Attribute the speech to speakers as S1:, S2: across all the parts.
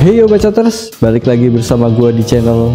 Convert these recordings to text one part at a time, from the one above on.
S1: Hey yo bacoters, balik lagi bersama gua di channel.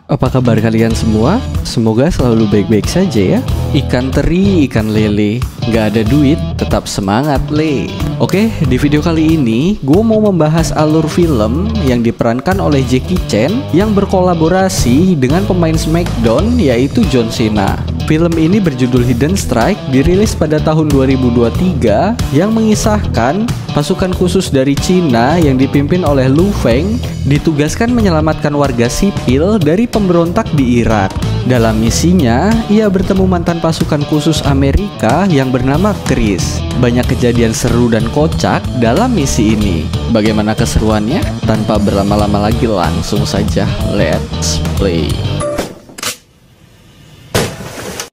S1: Apa kabar kalian semua? Semoga selalu baik-baik saja ya. Ikan teri, ikan lele, nggak ada duit, tetap semangat le. Oke, di video kali ini gue mau membahas alur film yang diperankan oleh Jackie Chan yang berkolaborasi dengan pemain Smackdown yaitu John Cena. Film ini berjudul Hidden Strike, dirilis pada tahun 2023 yang mengisahkan pasukan khusus dari Cina yang dipimpin oleh Lu Feng ditugaskan menyelamatkan warga sipil dari pemberontak di Irak. Dalam misinya, ia bertemu mantan pasukan khusus Amerika yang bernama Chris. Banyak kejadian seru dan kocak dalam misi ini. Bagaimana keseruannya? Tanpa berlama-lama lagi, langsung saja let's play.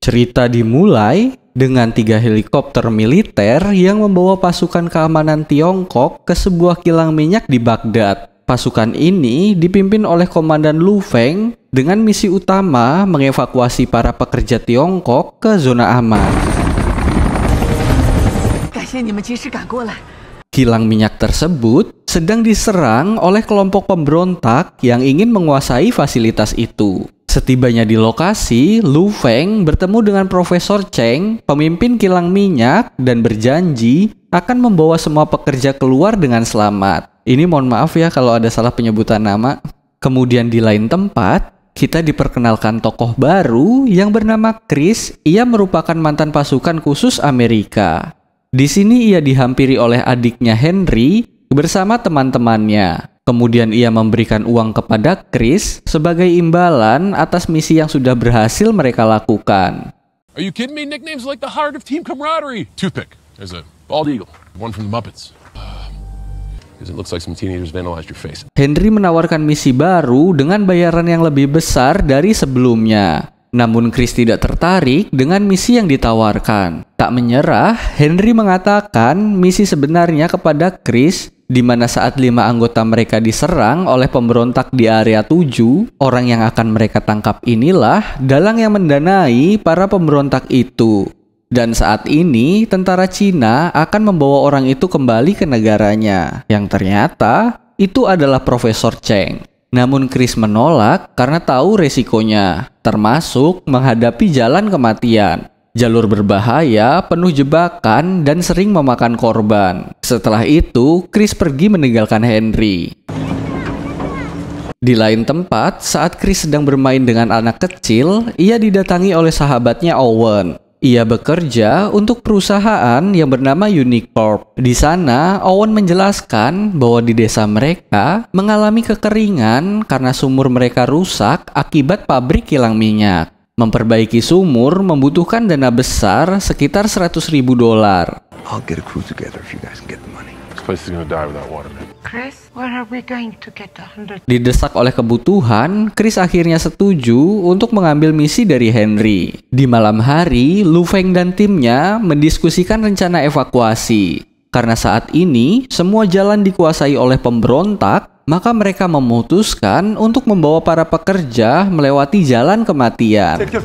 S1: Cerita dimulai dengan 3 helikopter militer yang membawa pasukan keamanan Tiongkok ke sebuah kilang minyak di Baghdad. Pasukan ini dipimpin oleh Komandan Lu Feng dengan misi utama mengevakuasi para pekerja Tiongkok ke zona aman. Kilang minyak tersebut sedang diserang oleh kelompok pemberontak yang ingin menguasai fasilitas itu. Setibanya di lokasi, Lu Feng bertemu dengan Profesor Cheng, pemimpin kilang minyak, dan berjanji akan membawa semua pekerja keluar dengan selamat. Ini mohon maaf ya kalau ada salah penyebutan nama. Kemudian di lain tempat, kita diperkenalkan tokoh baru yang bernama Chris. Ia merupakan mantan pasukan khusus Amerika. Di sini ia dihampiri oleh adiknya Henry bersama teman-temannya. Kemudian ia memberikan uang kepada Chris sebagai imbalan atas misi yang sudah berhasil mereka lakukan.
S2: Are you kidding me? Nicknames like the heart of team camaraderie. Toothpick. There's a bald eagle. One from the Muppets. Because it looks like some teenagers vandalized your face.
S1: Henry menawarkan misi baru dengan bayaran yang lebih besar dari sebelumnya. Namun Chris tidak tertarik dengan misi yang ditawarkan. Tak menyerah, Henry mengatakan misi sebenarnya kepada Chris, di mana saat 5 anggota mereka diserang oleh pemberontak di area 7, orang yang akan mereka tangkap inilah dalang yang mendanai para pemberontak itu. Dan saat ini, tentara Cina akan membawa orang itu kembali ke negaranya, yang ternyata itu adalah Profesor Cheng. Namun Chris menolak karena tahu resikonya, termasuk menghadapi jalan kematian. Jalur berbahaya, penuh jebakan, dan sering memakan korban. Setelah itu, Chris pergi meninggalkan Henry. Di lain tempat, saat Chris sedang bermain dengan anak kecil, ia didatangi oleh sahabatnya Owen. Ia bekerja untuk perusahaan yang bernama Unicorp. Di sana, Owen menjelaskan bahwa di desa mereka mengalami kekeringan karena sumur mereka rusak akibat pabrik kilang minyak. Memperbaiki sumur membutuhkan dana besar sekitar $100.000.
S3: I'll get a crew together if you guys can get the money.
S2: This place is gonna die without water, man.
S4: Chris, where are we going to get the 100?
S1: Didesak oleh kebutuhan, Chris akhirnya setuju untuk mengambil misi dari Henry. Di malam hari, Lu Feng dan timnya mendiskusikan rencana evakuasi. Karena saat ini, semua jalan dikuasai oleh pemberontak, maka mereka memutuskan untuk membawa para pekerja melewati jalan kematian.
S4: Sector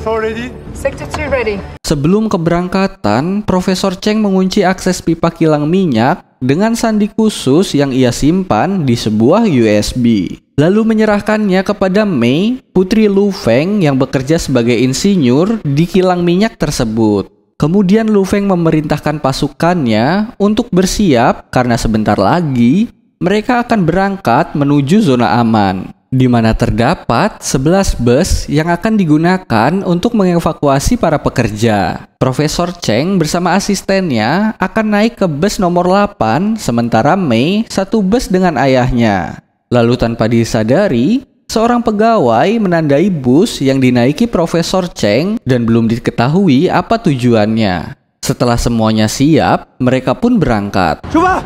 S4: 2 ready.
S1: Sebelum keberangkatan, Profesor Cheng mengunci akses pipa kilang minyak dengan sandi khusus yang ia simpan di sebuah USB. Lalu menyerahkannya kepada Mei, putri Lu Feng yang bekerja sebagai insinyur di kilang minyak tersebut. Kemudian Lu Feng memerintahkan pasukannya untuk bersiap karena sebentar lagi mereka akan berangkat menuju zona aman, di mana terdapat 11 bus yang akan digunakan untuk mengevakuasi para pekerja. Profesor Cheng bersama asistennya akan naik ke bus nomor 8, sementara Mei satu bus dengan ayahnya. Lalu tanpa disadari, seorang pegawai menandai bus yang dinaiki Profesor Cheng dan belum diketahui apa tujuannya. Setelah semuanya siap, mereka pun berangkat.
S3: Coba!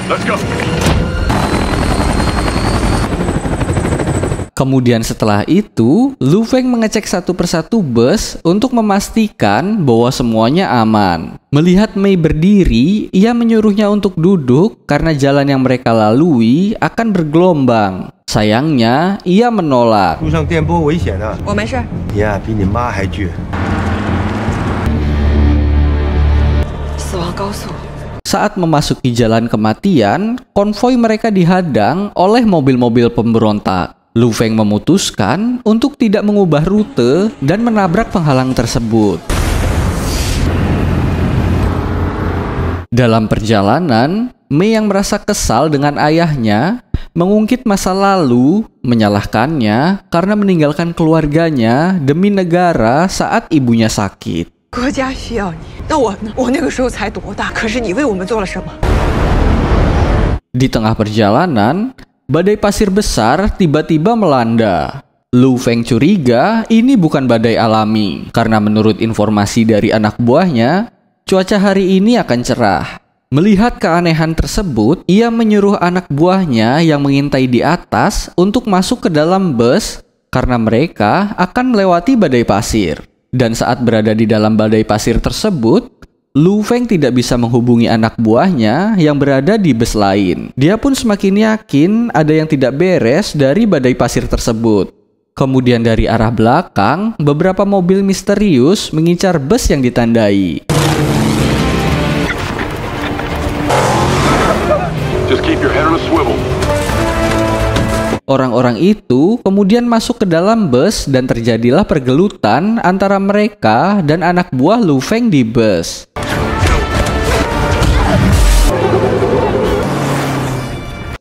S2: Let's go.
S1: Kemudian setelah itu, Lu Feng mengecek satu persatu bus untuk memastikan bahwa semuanya aman. Melihat Mei berdiri, ia menyuruhnya untuk duduk karena jalan yang mereka lalui akan bergelombang. Sayangnya, ia menolak.
S3: 路上电波危险啊！
S4: 我没事。
S3: 你呀，比你妈还倔。
S4: 死亡高速。
S1: Saat memasuki jalan kematian, konvoi mereka dihadang oleh mobil-mobil pemberontak. Lu Feng memutuskan untuk tidak mengubah rute dan menabrak penghalang tersebut. Dalam perjalanan, Mei yang merasa kesal dengan ayahnya mengungkit masa lalu, menyalahkannya karena meninggalkan keluarganya demi negara saat ibunya sakit.
S5: 国家需要你，那我呢？我那个时候才多大？可是你为我们做了什么？
S1: Di tengah perjalanan, badai pasir besar tiba-tiba melanda. Lu Feng curiga ini bukan badai alami, karena menurut informasi dari anak buahnya, cuaca hari ini akan cerah. Melihat keanehan tersebut, ia menyuruh anak buahnya yang mengintai di atas untuk masuk ke dalam bus karena mereka akan melewati badai pasir. Dan saat berada di dalam badai pasir tersebut, Lu Feng tidak bisa menghubungi anak buahnya yang berada di bus lain. Dia pun semakin yakin ada yang tidak beres dari badai pasir tersebut. Kemudian dari arah belakang, beberapa mobil misterius mengincar bus yang ditandai.
S2: Just keep your head on a swivel.
S1: Orang-orang itu kemudian masuk ke dalam bus dan terjadilah pergelutan antara mereka dan anak buah Lu Feng di bus.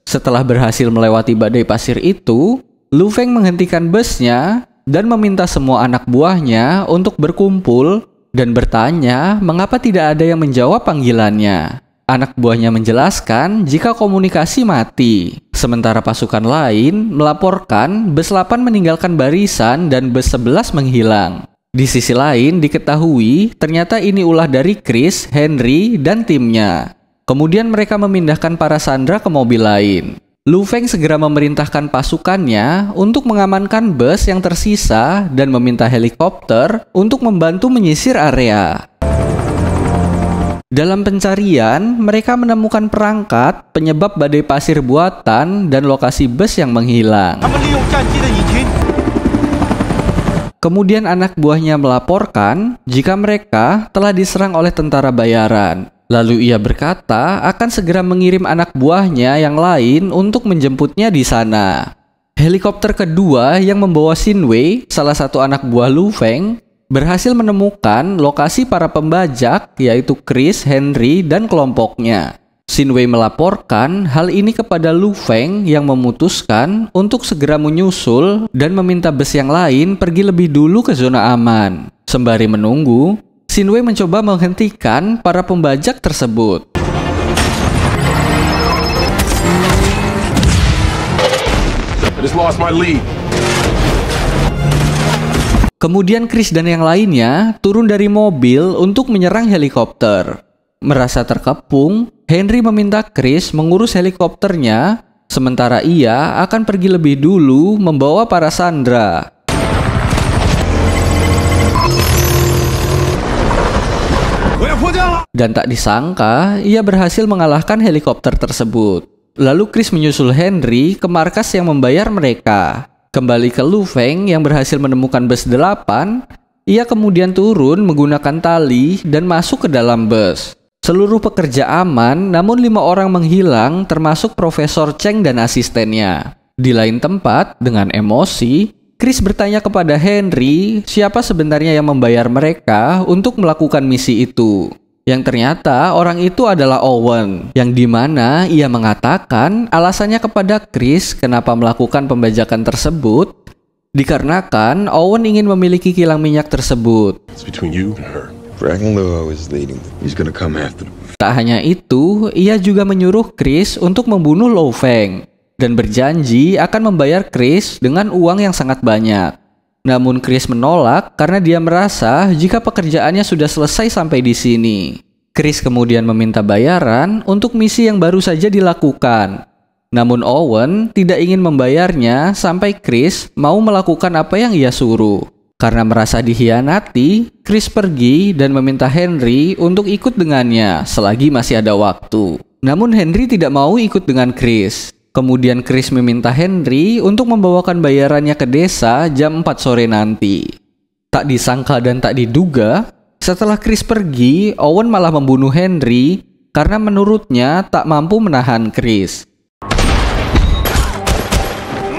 S1: Setelah berhasil melewati badai pasir itu, Lu Feng menghentikan busnya dan meminta semua anak buahnya untuk berkumpul dan bertanya mengapa tidak ada yang menjawab panggilannya. Anak buahnya menjelaskan jika komunikasi mati. Sementara pasukan lain melaporkan bus 8 meninggalkan barisan dan bus 11 menghilang. Di sisi lain diketahui ternyata ini ulah dari Chris, Henry, dan timnya. Kemudian mereka memindahkan para sandera ke mobil lain. Lu Feng segera memerintahkan pasukannya untuk mengamankan bus yang tersisa dan meminta helikopter untuk membantu menyisir area. Dalam pencarian, mereka menemukan perangkat, penyebab badai pasir buatan, dan lokasi bus yang menghilang. Kemudian anak buahnya melaporkan jika mereka telah diserang oleh tentara bayaran. Lalu ia berkata akan segera mengirim anak buahnya yang lain untuk menjemputnya di sana. Helikopter kedua yang membawa Xin Wei, salah satu anak buah Lu Feng, berhasil menemukan lokasi para pembajak, yaitu Chris, Henry, dan kelompoknya. Xin Wei melaporkan hal ini kepada Lu Feng yang memutuskan untuk segera menyusul dan meminta bus yang lain pergi lebih dulu ke zona aman. Sembari menunggu, Xin Wei mencoba menghentikan para pembajak tersebut.
S2: I just lost my lead.
S1: Kemudian Chris dan yang lainnya turun dari mobil untuk menyerang helikopter. Merasa terkepung, Henry meminta Chris mengurus helikopternya, sementara ia akan pergi lebih dulu membawa para sandera. Dan tak disangka, ia berhasil mengalahkan helikopter tersebut. Lalu Chris menyusul Henry ke markas yang membayar mereka. Kembali ke Lu Feng yang berhasil menemukan bus 8, ia kemudian turun menggunakan tali dan masuk ke dalam bus. Seluruh pekerja aman, namun 5 orang menghilang termasuk Profesor Cheng dan asistennya. Di lain tempat, dengan emosi, Chris bertanya kepada Henry siapa sebenarnya yang membayar mereka untuk melakukan misi itu. Yang ternyata orang itu adalah Owen, yang dimana ia mengatakan alasannya kepada Chris kenapa melakukan pembajakan tersebut dikarenakan Owen ingin memiliki kilang minyak tersebut.
S2: It's between you and her.
S3: Dragon Luo is leading them. He's gonna come after them.
S1: Tak hanya itu, ia juga menyuruh Chris untuk membunuh Lu Feng dan berjanji akan membayar Chris dengan uang yang sangat banyak. Namun Chris menolak karena dia merasa jika pekerjaannya sudah selesai sampai di sini. Chris kemudian meminta bayaran untuk misi yang baru saja dilakukan. Namun Owen tidak ingin membayarnya sampai Chris mau melakukan apa yang ia suruh. Karena merasa dikhianati, Chris pergi dan meminta Henry untuk ikut dengannya selagi masih ada waktu. Namun Henry tidak mau ikut dengan Chris. Kemudian Chris meminta Henry untuk membawakan bayarannya ke desa jam 4 sore nanti. Tak disangka dan tak diduga, setelah Chris pergi, Owen malah membunuh Henry karena menurutnya tak mampu menahan Chris.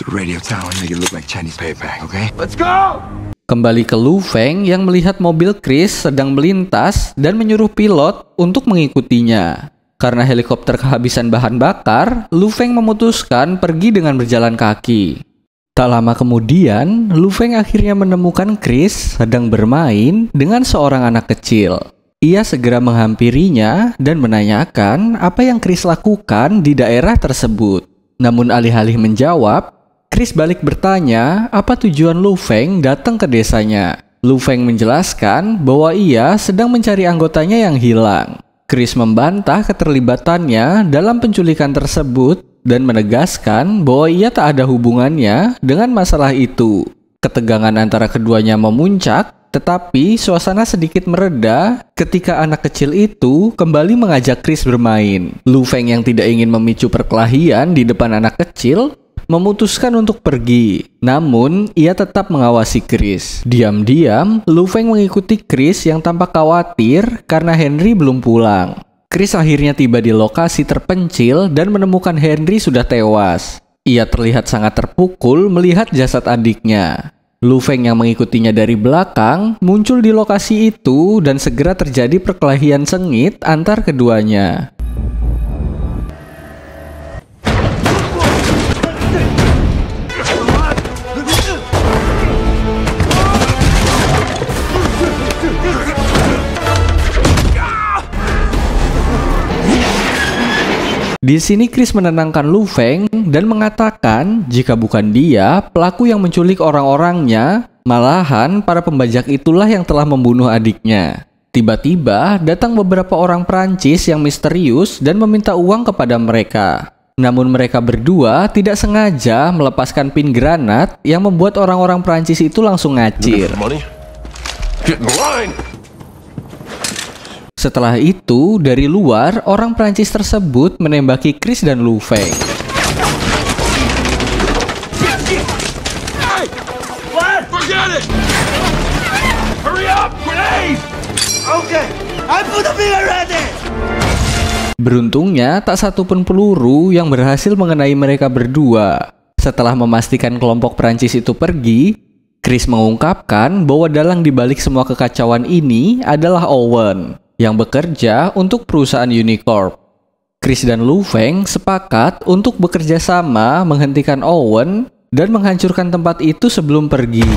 S3: Radio tower, make it look like Chinese payback, okay? Let's go!
S1: Kembali ke Lu Feng yang melihat mobil Chris sedang melintas dan menyuruh pilot untuk mengikutinya. Karena helikopter kehabisan bahan bakar, Lu Feng memutuskan pergi dengan berjalan kaki. Tak lama kemudian, Lu Feng akhirnya menemukan Chris sedang bermain dengan seorang anak kecil. Ia segera menghampirinya dan menanyakan apa yang Chris lakukan di daerah tersebut. Namun alih-alih menjawab, Chris balik bertanya apa tujuan Lu Feng datang ke desanya. Lu Feng menjelaskan bahwa ia sedang mencari anggotanya yang hilang. Chris membantah keterlibatannya dalam penculikan tersebut dan menegaskan bahwa ia tak ada hubungannya dengan masalah itu. Ketegangan antara keduanya memuncak, tetapi suasana sedikit mereda ketika anak kecil itu kembali mengajak Chris bermain. Lu Feng yang tidak ingin memicu perkelahian di depan anak kecil memutuskan untuk pergi, namun ia tetap mengawasi Chris. Diam-diam, Lu Feng mengikuti Chris yang tampak khawatir karena Henry belum pulang. Chris akhirnya tiba di lokasi terpencil dan menemukan Henry sudah tewas. Ia terlihat sangat terpukul melihat jasad adiknya. Lu Feng yang mengikutinya dari belakang muncul di lokasi itu dan segera terjadi perkelahian sengit antar keduanya. Di sini Chris menenangkan Lu Feng dan mengatakan jika bukan dia pelaku yang menculik orang-orangnya, malahan para pembajak itulah yang telah membunuh adiknya. Tiba-tiba datang beberapa orang Prancis yang misterius dan meminta uang kepada mereka. Namun mereka berdua tidak sengaja melepaskan pin granat yang membuat orang-orang Prancis itu langsung ngacir. Setelah itu, dari luar, orang Prancis tersebut menembaki Chris dan Lu Feng. Beruntungnya, tak satupun peluru yang berhasil mengenai mereka berdua. Setelah memastikan kelompok Prancis itu pergi, Chris mengungkapkan bahwa dalang dibalik semua kekacauan ini adalah Owen yang bekerja untuk perusahaan Unicorp. Chris dan Lu Feng sepakat untuk bekerja sama menghentikan Owen dan menghancurkan tempat itu sebelum pergi.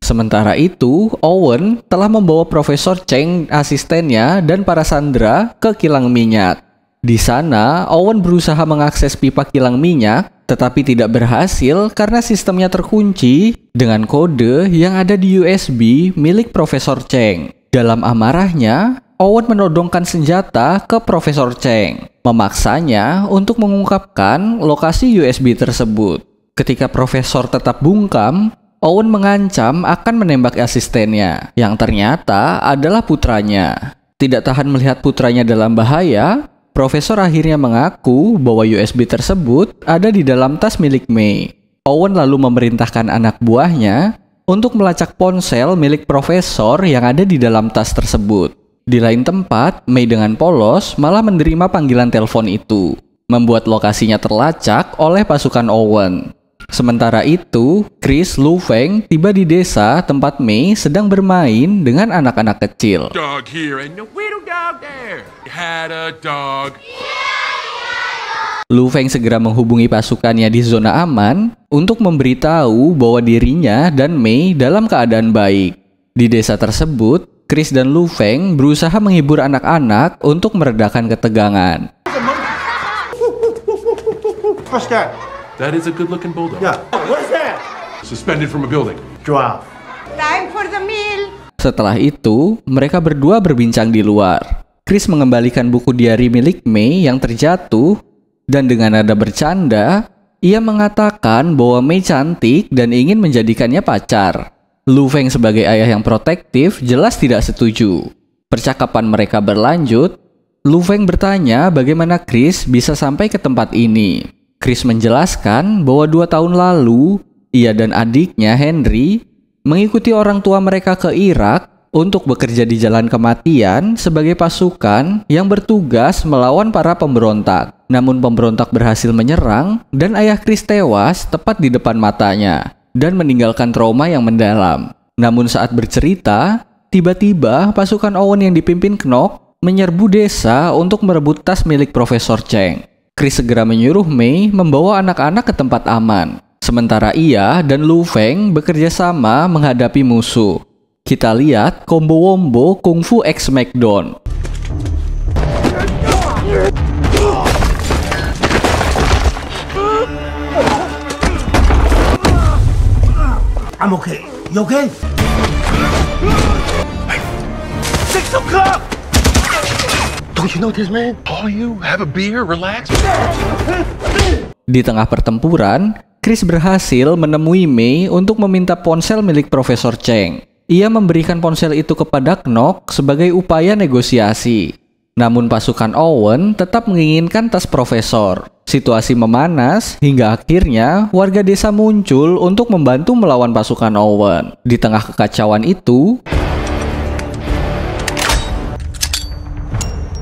S1: Sementara itu, Owen telah membawa Profesor Cheng, asistennya, dan para sandera ke kilang minyak. Di sana, Owen berusaha mengakses pipa kilang minyak, tetapi tidak berhasil karena sistemnya terkunci dengan kode yang ada di USB milik Profesor Cheng. Dalam amarahnya, Owen menodongkan senjata ke Profesor Cheng, memaksanya untuk mengungkapkan lokasi USB tersebut. Ketika Profesor tetap bungkam, Owen mengancam akan menembak asistennya, yang ternyata adalah putranya. Tidak tahan melihat putranya dalam bahaya, Profesor akhirnya mengaku bahwa USB tersebut ada di dalam tas milik May. Owen lalu memerintahkan anak buahnya untuk melacak ponsel milik Profesor yang ada di dalam tas tersebut. Di lain tempat, May dengan polos malah menerima panggilan telepon itu, membuat lokasinya terlacak oleh pasukan Owen. Sementara itu, Chris, Lu Feng tiba di desa tempat May sedang bermain dengan anak-anak kecil.
S2: Dog here and no little dog there. You had a dog.
S1: Lu Feng segera menghubungi pasukannya di zona aman untuk memberitahu bahwa dirinya dan May dalam keadaan baik. Di desa tersebut, Chris dan Lu Feng berusaha menghibur anak-anak untuk meredakan ketegangan.
S6: What's that?
S2: That is a good-looking bulldog.
S6: Yeah. What's that?
S2: Suspended from a building.
S6: Drop.
S4: Time for the meal.
S1: Setelah itu, mereka berdua berbincang di luar. Chris mengembalikan buku diari milik May yang terjatuh, dan dengan nada bercanda, ia mengatakan bahwa May cantik dan ingin menjadikannya pacar. Lu Feng sebagai ayah yang protektif jelas tidak setuju. Percakapan mereka berlanjut. Lu Feng bertanya bagaimana Chris bisa sampai ke tempat ini. Chris menjelaskan bahwa 2 tahun lalu, ia dan adiknya Henry mengikuti orang tua mereka ke Irak untuk bekerja di jalan kematian sebagai pasukan yang bertugas melawan para pemberontak. Namun pemberontak berhasil menyerang dan ayah Chris tewas tepat di depan matanya dan meninggalkan trauma yang mendalam. Namun saat bercerita, tiba-tiba pasukan Owen yang dipimpin Knock menyerbu desa untuk merebut tas milik Profesor Cheng. Chris segera menyuruh Mei membawa anak-anak ke tempat aman. Sementara ia dan Lu Feng bekerja sama menghadapi musuh. Kita lihat combo wombo Kungfu X Smackdown.
S6: I'm okay. You okay? Hey, 6 o'clock! Don't you know this, man?
S2: All you have a beer, relax.
S1: Di tengah pertempuran, Chris berhasil menemui Mei untuk meminta ponsel milik Profesor Cheng. Ia memberikan ponsel itu kepada Knock sebagai upaya negosiasi. Namun pasukan Owen tetap menginginkan tas Profesor. Situasi memanas hingga akhirnya warga desa muncul untuk membantu melawan pasukan Owen. Di tengah kekacauan itu,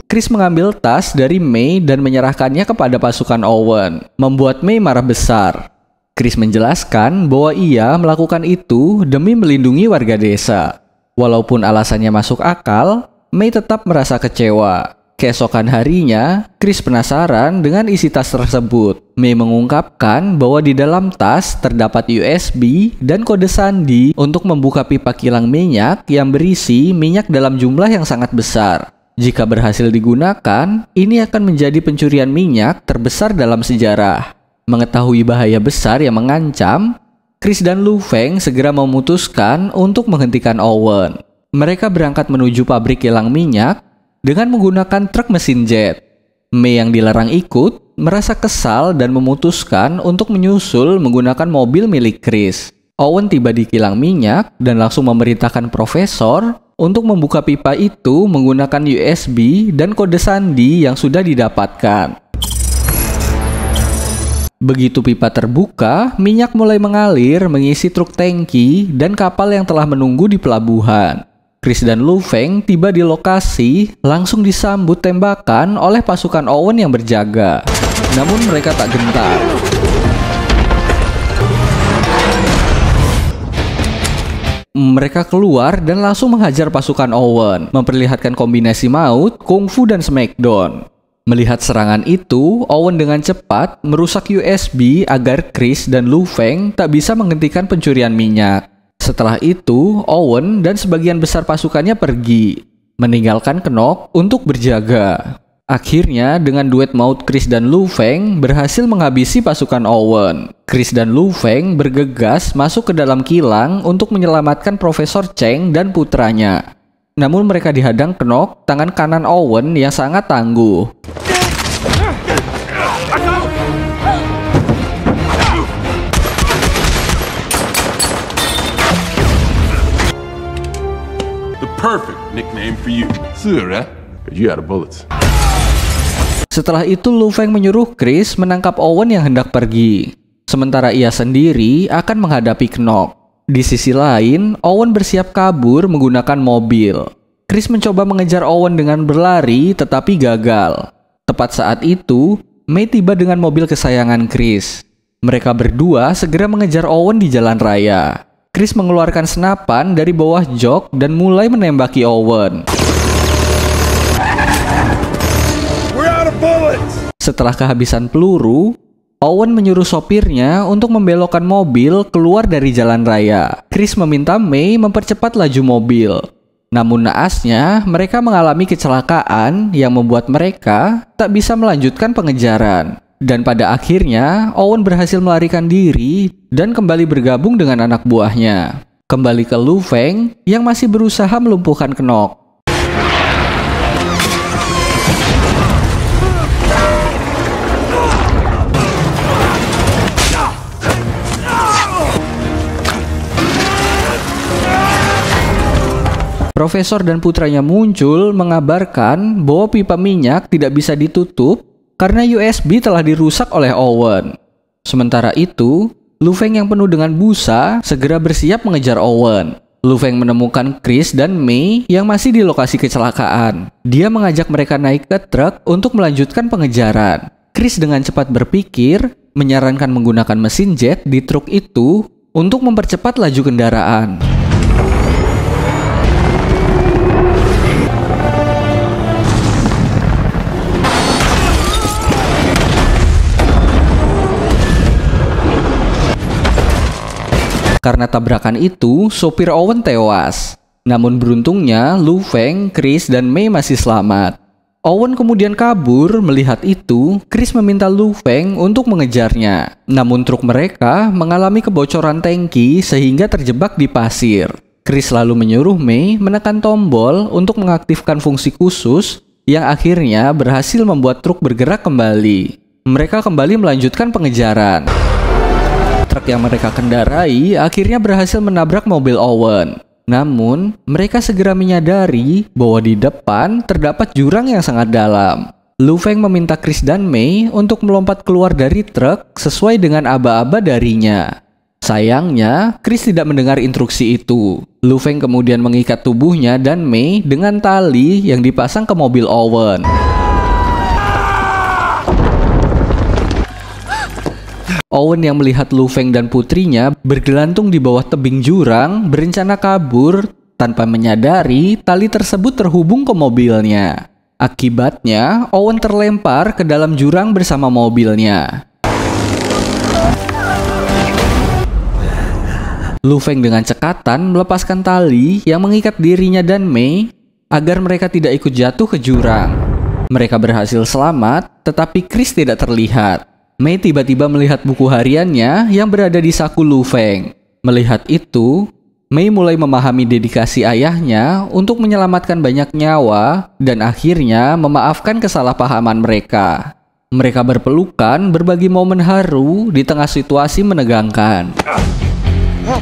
S1: Chris mengambil tas dari Mei dan menyerahkannya kepada pasukan Owen, membuat Mei marah besar. Chris menjelaskan bahwa ia melakukan itu demi melindungi warga desa. Walaupun alasannya masuk akal, Mei tetap merasa kecewa. Keesokan harinya, Chris penasaran dengan isi tas tersebut. Mei mengungkapkan bahwa di dalam tas terdapat USB dan kode sandi untuk membuka pipa kilang minyak yang berisi minyak dalam jumlah yang sangat besar. Jika berhasil digunakan, ini akan menjadi pencurian minyak terbesar dalam sejarah. Mengetahui bahaya besar yang mengancam, Chris dan Lu Feng segera memutuskan untuk menghentikan Owen. Mereka berangkat menuju pabrik kilang minyak dengan menggunakan truk mesin jet. Mei yang dilarang ikut merasa kesal dan memutuskan untuk menyusul menggunakan mobil milik Chris. Owen tiba di kilang minyak dan langsung memerintahkan Profesor untuk membuka pipa itu menggunakan USB dan kode sandi yang sudah didapatkan. Begitu pipa terbuka, minyak mulai mengalir mengisi truk tangki dan kapal yang telah menunggu di pelabuhan. Chris dan Lu Feng tiba di lokasi, langsung disambut tembakan oleh pasukan Owen yang berjaga. Namun mereka tak gentar. Mereka keluar dan langsung menghajar pasukan Owen, memperlihatkan kombinasi maut, kungfu, dan smackdown. Melihat serangan itu, Owen dengan cepat merusak USB agar Chris dan Lu Feng tak bisa menghentikan pencurian minyak. Setelah itu, Owen dan sebagian besar pasukannya pergi, meninggalkan Knock untuk berjaga. Akhirnya, dengan duet maut Chris dan Lu Feng berhasil menghabisi pasukan Owen. Chris dan Lu Feng bergegas masuk ke dalam kilang untuk menyelamatkan Profesor Cheng dan putranya. Namun mereka dihadang Knock, tangan kanan Owen yang sangat tangguh.
S2: Perfect nickname for you. Sure, you out of bullets.
S1: Setelah itu Lu Feng menyuruh Chris menangkap Owen yang hendak pergi. Sementara ia sendiri akan menghadapi Knock. Di sisi lain, Owen bersiap kabur menggunakan mobil. Chris mencoba mengejar Owen dengan berlari tetapi gagal. Tepat saat itu, Mei tiba dengan mobil kesayangan Chris. Mereka berdua segera mengejar Owen di jalan raya. Chris mengeluarkan senapan dari bawah jok dan mulai menembaki Owen. Setelah kehabisan peluru, Owen menyuruh sopirnya untuk membelokkan mobil keluar dari jalan raya. Chris meminta Mei mempercepat laju mobil. Namun naasnya, mereka mengalami kecelakaan yang membuat mereka tak bisa melanjutkan pengejaran. Dan pada akhirnya, Owen berhasil melarikan diri dan kembali bergabung dengan anak buahnya. Kembali ke Lu Feng yang masih berusaha melumpuhkan Knock. Profesor dan putranya muncul mengabarkan bahwa pipa minyak tidak bisa ditutup karena USB telah dirusak oleh Owen. Sementara itu, Lu Feng yang penuh dengan busa segera bersiap mengejar Owen. Lu Feng menemukan Chris dan Mei yang masih di lokasi kecelakaan. Dia mengajak mereka naik ke truk untuk melanjutkan pengejaran. Chris dengan cepat berpikir, menyarankan menggunakan mesin jet di truk itu untuk mempercepat laju kendaraan. Karena tabrakan itu, sopir Owen tewas. Namun beruntungnya, Lu Feng, Chris, dan Mei masih selamat. Owen kemudian kabur. Melihat itu, Chris meminta Lu Feng untuk mengejarnya. Namun truk mereka mengalami kebocoran tangki sehingga terjebak di pasir. Chris lalu menyuruh Mei menekan tombol untuk mengaktifkan fungsi khusus yang akhirnya berhasil membuat truk bergerak kembali. Mereka kembali melanjutkan pengejaran. Truk yang mereka kendarai akhirnya berhasil menabrak mobil Owen. Namun, mereka segera menyadari bahwa di depan terdapat jurang yang sangat dalam. Lu Feng meminta Chris dan Mei untuk melompat keluar dari truk sesuai dengan aba-aba darinya. Sayangnya, Chris tidak mendengar instruksi itu. Lu Feng kemudian mengikat tubuhnya dan Mei dengan tali yang dipasang ke mobil Owen. Owen yang melihat Lu Feng dan putrinya bergelantung di bawah tebing jurang berencana kabur tanpa menyadari tali tersebut terhubung ke mobilnya. Akibatnya, Owen terlempar ke dalam jurang bersama mobilnya. Lu Feng dengan cekatan melepaskan tali yang mengikat dirinya dan Mei agar mereka tidak ikut jatuh ke jurang. Mereka berhasil selamat, tetapi Chris tidak terlihat. Mei tiba-tiba melihat buku hariannya yang berada di saku Lu Feng. Melihat itu, Mei mulai memahami dedikasi ayahnya untuk menyelamatkan banyak nyawa dan akhirnya memaafkan kesalahpahaman mereka. Mereka berpelukan berbagi momen haru di tengah situasi menegangkan.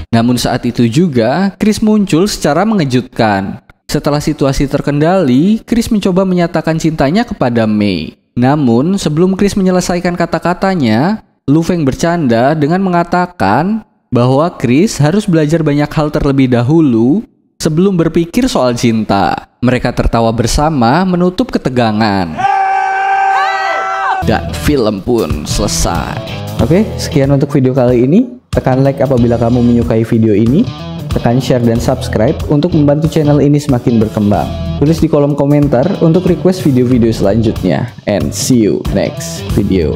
S1: Namun saat itu juga, Chris muncul secara mengejutkan. Setelah situasi terkendali, Chris mencoba menyatakan cintanya kepada Mei. Namun, sebelum Chris menyelesaikan kata-katanya, Lu Feng bercanda dengan mengatakan bahwa Chris harus belajar banyak hal terlebih dahulu sebelum berpikir soal cinta. Mereka tertawa bersama menutup ketegangan. Dan film pun selesai. Oke, sekian untuk video kali ini. Tekan like apabila kamu menyukai video ini. Tekan share dan subscribe untuk membantu channel ini semakin berkembang. Tulis di kolom komentar untuk request video-video selanjutnya. And see you next video.